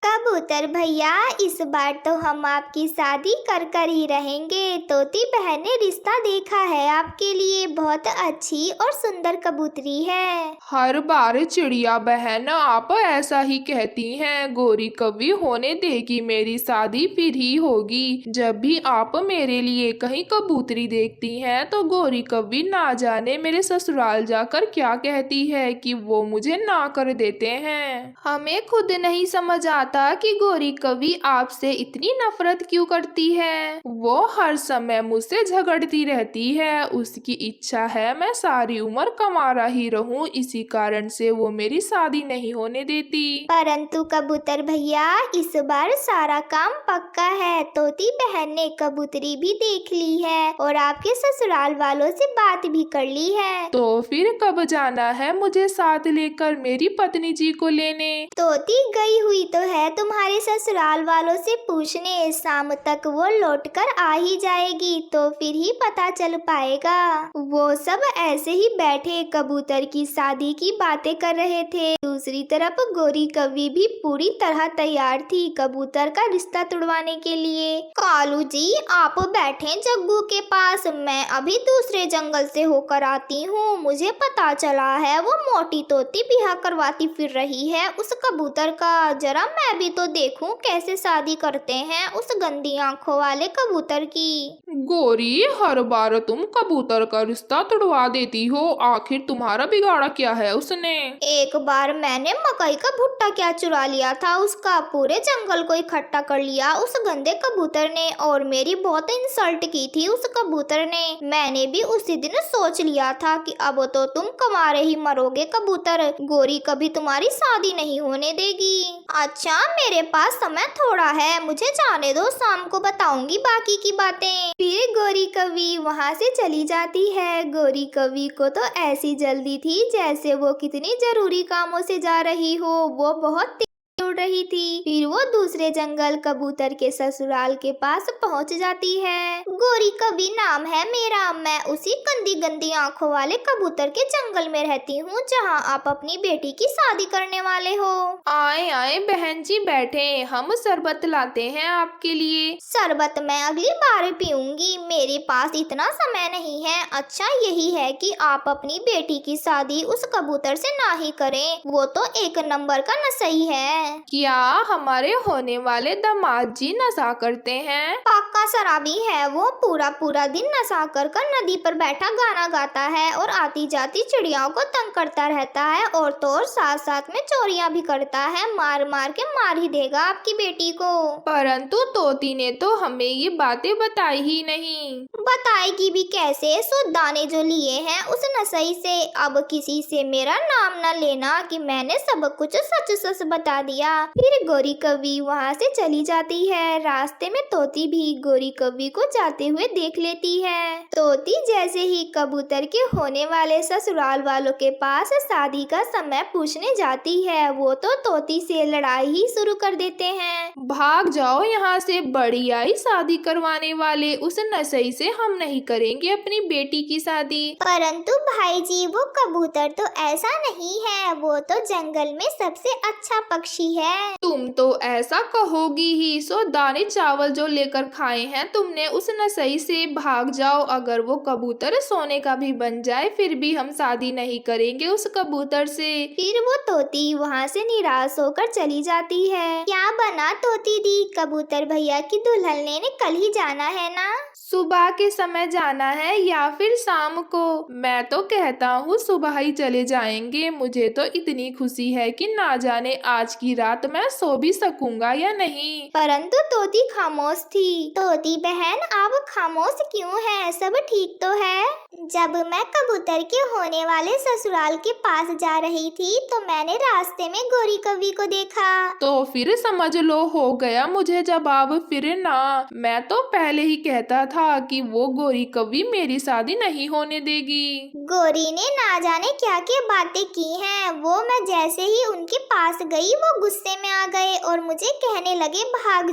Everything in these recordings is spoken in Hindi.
कबूतर भैया, इस बार तो हम आपकी शादी कर कर ही रहेंगे। तोती बहन ने रिश्ता देखा है आपके लिए, बहुत अच्छी और सुंदर कबूतरी है। हर बार चिड़िया बहन आप ऐसा ही कहती हैं। गोरी कभी होने देगी मेरी शादी, फिर ही होगी। जब भी आप मेरे लिए कहीं कबूतरी देखती हैं तो गोरी कभी ना जाने मेरे ससुराल जाकर क्या कहती है कि वो मुझे ना कर देते हैं। हमें खुद नहीं समझ आता कि गोरी कभी आपसे इतनी नफरत क्यों करती है। वो हर समय मुझसे झगड़ती रहती है। उसकी इच्छा है मैं सारी उम्र कमारा ही रहूं, इसी कारण से वो मेरी शादी नहीं होने देती। परंतु कबूतर भैया, इस बार सारा काम पक्का है। तोती बहन ने कबूतरी भी देख ली है और आपके ससुराल वालों से बात भी कर ली है। तो फिर कब जाना है मुझे साथ लेकर मेरी पत्नी जी को लेने? तोती गई हुई तो है तुम्हारे ससुराल वालों से पूछने। शाम तक वो लौटकर आ ही जाएगी, तो फिर ही पता चल पाएगा। वो सब ऐसे ही बैठे कबूतर की शादी की बातें कर रहे थे। दूसरी तरफ गोरी कवि भी पूरी तरह तैयार थी कबूतर का रिश्ता तुड़वाने के लिए। कालू जी, आप बैठे जग्गू के पास, मैं अभी दूसरे जंगल से होकर आती हूँ। मुझे पता चला है वो मोटी तोती ब्याह करवाती फिर रही है उस कबूतर का। जरा मैं भी तो देखूं कैसे शादी करते हैं उस गंदी आंखों वाले कबूतर की। गोरी, हर बार तुम कबूतर का रिश्ता तुड़वा देती हो। आखिर तुम्हारा बिगाड़ा क्या है उसने? एक बार मैंने मकई का भुट्टा क्या चुरा लिया था उसका, पूरे जंगल को इकट्ठा कर लिया उस गंदे कबूतर ने, और मेरी बहुत इंसल्ट की थी उस कबूतर ने। मैंने भी उसी दिन सोच लिया था कि अब तो तुम कमारे ही मरोगे कबूतर, गोरी कभी तुम्हारी शादी नहीं होने देगी। अच्छा, मेरे पास समय थोड़ा है, मुझे जाने दो, शाम को बताऊंगी बाकी की बातें। फिर गोरी कवि वहाँ से चली जाती है। गोरी कवि को तो ऐसी जल्दी थी जैसे वो कितनी जरूरी कामों से जा रही हो। वो बहुत उड़ रही थी। फिर वो दूसरे जंगल कबूतर के ससुराल के पास पहुंच जाती है। गोरी कवि नाम है मेरा, मैं उसी गंदी गंदी आंखों वाले कबूतर के जंगल में रहती हूँ जहाँ आप अपनी बेटी की शादी करने वाले हो। आए आए बहन जी, बैठे, हम शरबत लाते हैं आपके लिए। शरबत मैं अगली बार पीऊंगी, मेरे पास इतना समय नहीं है। अच्छा यही है कि आप अपनी बेटी की शादी उस कबूतर से ना ही करें, वो तो एक नंबर का नशई है। क्या हमारे होने वाले दामाद जी नशा करते हैं? पक्का शराबी है वो, पूरा पूरा दिन नशा कर नदी पर बैठा गाना गाता है और आती जाती चिड़ियाओं को तंग करता रहता है, और तो और साथ साथ में चोरियां भी करता है। मार मार के मार ही देगा आपकी बेटी को। परंतु तोती ने तो हमें ये बातें बताई ही नहीं। बताएगी भी कैसे, सो दाने जो लिए हैं उस नशई से। अब किसी से मेरा नाम न लेना कि मैंने सब कुछ सच सच बता दिया। फिर गोरी कवि वहाँ से चली जाती है। रास्ते में तोती भी गोरी कवि को जाते हुए देख लेती है। तोती जैसे ही कबूतर के होने वाले ससुराल वालों के पास शादी का समय पूछने जाती है, वो तो तोती से लड़ाई ही शुरू कर देते हैं। भाग जाओ यहाँ से, बड़ी आई शादी करवाने वाले, उस नशई से हम नहीं करेंगे अपनी बेटी की शादी। परंतु भाई जी, वो कबूतर तो ऐसा नहीं है, वो तो जंगल में सबसे अच्छा पक्षी है। तुम तो ऐसा कहोगी ही, सो दाने चावल जो लेकर खाए हैं तुमने उस नशई से, भाग जाओ। अगर वो कबूतर सोने का भी बन जाए फिर भी हम शादी नहीं करेंगे उस कबूतर से। फिर वो तोती वहाँ से निराश होकर चली जाती है। क्या बना तोती दी, कबूतर भैया की दुल्हन लेने कल ही जाना है ना? सुबह के समय जाना है या फिर शाम को? मैं तो कहता हूँ सुबह ही चले जाएंगे। मुझे तो इतनी खुशी है कि ना जाने आज की रात मैं सो भी सकूंगा या नहीं। परंतु तोती खामोश थी। तोती बहन, आप खामोश क्यों हैं? सब ठीक तो है? जब मैं कबूतर के होने वाले ससुराल के पास जा रही थी तो मैंने रास्ते में गोरी कवि को देखा। तो फिर समझ लो हो हो गया मुझे जवाब फिर ना। मैं तो पहले ही कहता था कि वो गोरी कभी मेरी शादी नहीं होने देगी। गोरी ने ना जाने क्या क्या बातें की हैं। वो मैं जैसे ही उनके पास गई वो गुस्से में आ गए और मुझे कहने लगे भाग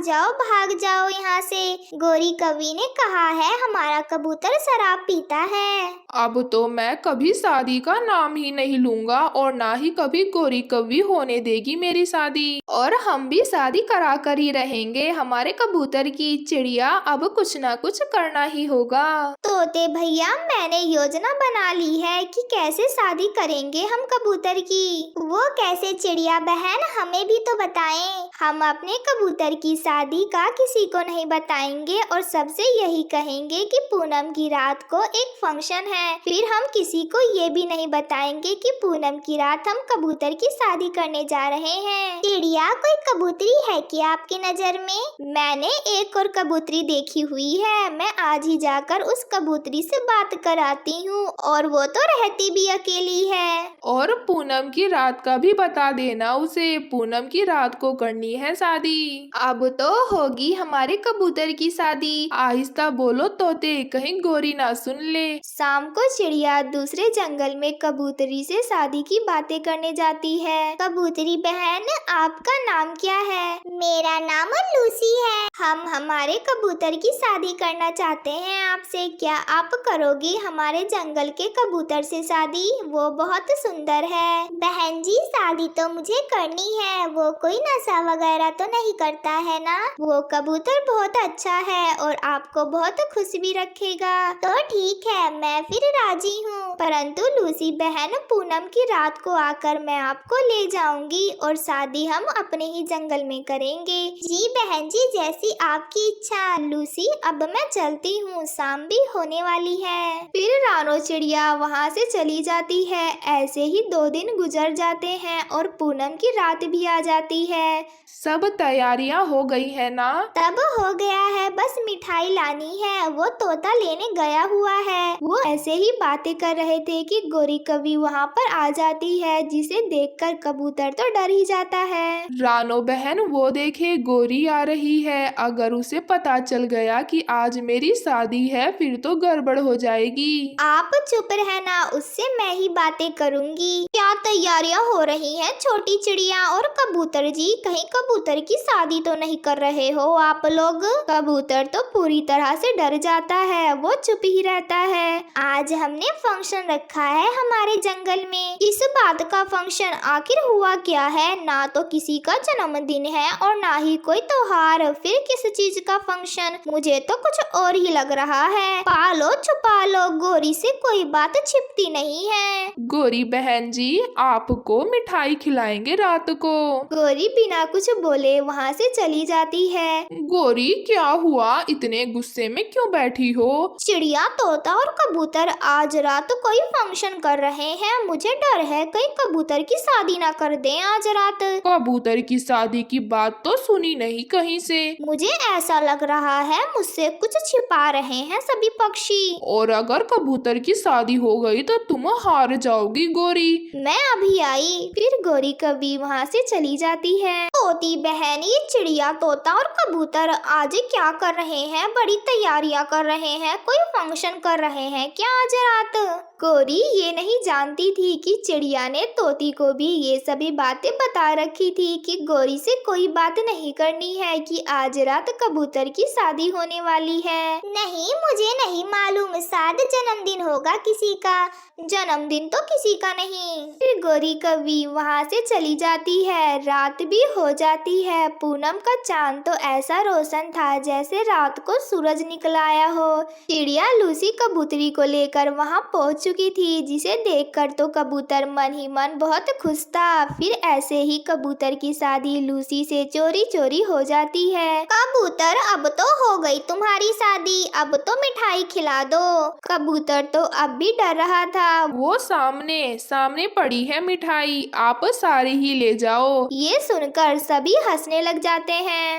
जाओ यहाँ से। गोरी कवि ने कहा है हमारा कबूतर शराब पीता है। अब तो मैं कभी शादी का नाम ही नहीं लूंगा और ना ही कभी गोरी कभी होने देगी मेरी शादी। और हम भी शादी करा कर ही रहेंगे। हमारे कबूतर की चिड़िया अब कुछ ना कुछ करना ही होगा। तोते भैया मैंने योजना बना ली है कि कैसे शादी करेंगे हम कबूतर की। वो कैसे चिड़िया बहन, हमें भी तो बताएं। हम अपने कबूतर की शादी का किसी को नहीं बताएंगे और सबसे यही कहेंगे कि पूनम की रात को एक फंक्शन है। फिर हम किसी को ये भी नहीं बताएंगे कि पूनम की रात हम कबूतर की शादी करने जा रहे हैं। चिड़िया कोई कबूतरी है क्या आपकी नजर में? मैंने एक और कबूतरी देखी हुई है। मैं आज ही जाकर उस कबूतरी से बात कराती हूँ और वो तो रहती भी अकेली है। और पूनम की रात का भी बता देना उसे। पूनम की रात को करनी है शादी। अब तो होगी हमारे कबूतर की शादी। आहिस्ता बोलो तोते, कहीं गोरी ना सुन ले। शाम को चिड़िया दूसरे जंगल में कबूतरी से शादी की बातें करने जाती है। कबूतरी बहन आपका नाम क्या है? मेरा नाम लूसी है। हम हमारे कबूतर की शादी करना चाहते हैं आपसे। क्या आप करोगी हमारे जंगल के कबूतर से शादी? वो बहुत सुंदर है। बहन जी शादी तो मुझे करनी है। वो कोई नशा वगैरह तो नहीं करता है ना? वो कबूतर बहुत अच्छा है और आपको बहुत खुश भी रखेगा। तो ठीक है, मैं फिर राजी हूँ। परंतु लूसी बहन पूनम की रात को आकर मैं आपको ले जाऊंगी और शादी हम अपने ही जंगल में करेंगे। जी बहन जी, जैसी आपकी इच्छा। लूसी अब मैं चलती हूँ, शाम भी होने वाली है। फिर रानो चिड़िया वहाँ से चली जाती है। ऐसे ही 2 दिन गुजर जाते हैं और पूनम की रात भी आ जाती है। सब तैयारियां हो गई है ना? तब हो गया है, बस मिठाई लानी है। वो तोता लेने गया हुआ है। वो ऐसे ही बातें कर रहे थे कि गोरी कवि वहाँ पर आ जाती है, जिसे देखकर कबूतर तो डर ही जाता है। रानो बहन वो देखे गोरी आ रही है। अगर उसे पता चल गया कि आज मेरी शादी है फिर तो गड़बड़ हो जाएगी। आप चुप रहना, उससे मैं ही बातें करूंगी। क्या तैयारियां हो रही हैं छोटी चिड़िया और कबूतर जी? कहीं कबूतर की शादी तो नहीं कर रहे हो आप लोग? कबूतर तो पूरी तरह से डर जाता है, वो चुप ही रहता है। आज हमने फंक्शन रखा है हमारे जंगल में। इस बात का फंक्शन आखिर हुआ क्या है? ना तो किसी का जन्मदिन है और ना ही कोई त्योहार। फिर किस चीज का फंक्शन? मुझे तो कुछ और ही लग रहा है। पालो छुपा लो, गोरी से कोई बात छिपती नहीं है। गोरी बहन जी आपको मिठाई खिलाएंगे रात को। गोरी बिना कुछ बोले वहाँ से चली जाती है। गोरी क्या हुआ, इतने गुस्से में क्यों बैठी हो? चिड़िया तोता और कबूतर आज रात कोई फंक्शन कर रहे हैं। मुझे डर है कहीं कबूतर की शादी ना कर दें आज रात। कबूतर की शादी की बात तो सुनी नहीं कहीं से। मुझे ऐसा लग रहा है मुझसे कुछ छिपा रहे हैं सभी पक्षी। और अगर कबूतर की शादी हो गई तो तुम हार जाओगी गोरी। मैं अभी आई। फिर गोरी कभी वहाँ से चली जाती है। तोती बहन, ये चिड़िया तोता और कबूतर आज क्या कर रहे हैं? बड़ी तैयारियां कर रहे हैं, कोई फंक्शन कर रहे हैं क्या आज रात? गोरी ये नहीं जानती थी कि चिड़िया ने तोती को भी ये सभी बातें बता रखी थी कि गोरी से कोई बात नहीं करनी है कि आज रात कबूतर की शादी होने वाली है। नहीं, मुझे नहीं मालूम, शायद जन्मदिन होगा किसी का। जन्मदिन तो किसी का नहीं। फिर गोरी कवि वहाँ से चली जाती है। रात भी हो जाती है। पूनम का चांद तो ऐसा रोशन था जैसे रात को सूरज निकल आया हो। चिड़िया लूसी कबूतरी को लेकर वहाँ पहुँच चुकी थी, जिसे देखकर तो कबूतर मन ही मन बहुत खुश था। फिर ऐसे ही कबूतर की शादी लूसी से चोरी चोरी हो जाती है। कबूतर अब तो हो गई तुम्हारी शादी, अब तो मिठाई खिला दो। कबूतर तो अब भी डर रहा था। वो सामने पड़ी है मिठाई, आप सारे ही ले जाओ। ये सुनकर सभी हंसने लग जाते हैं।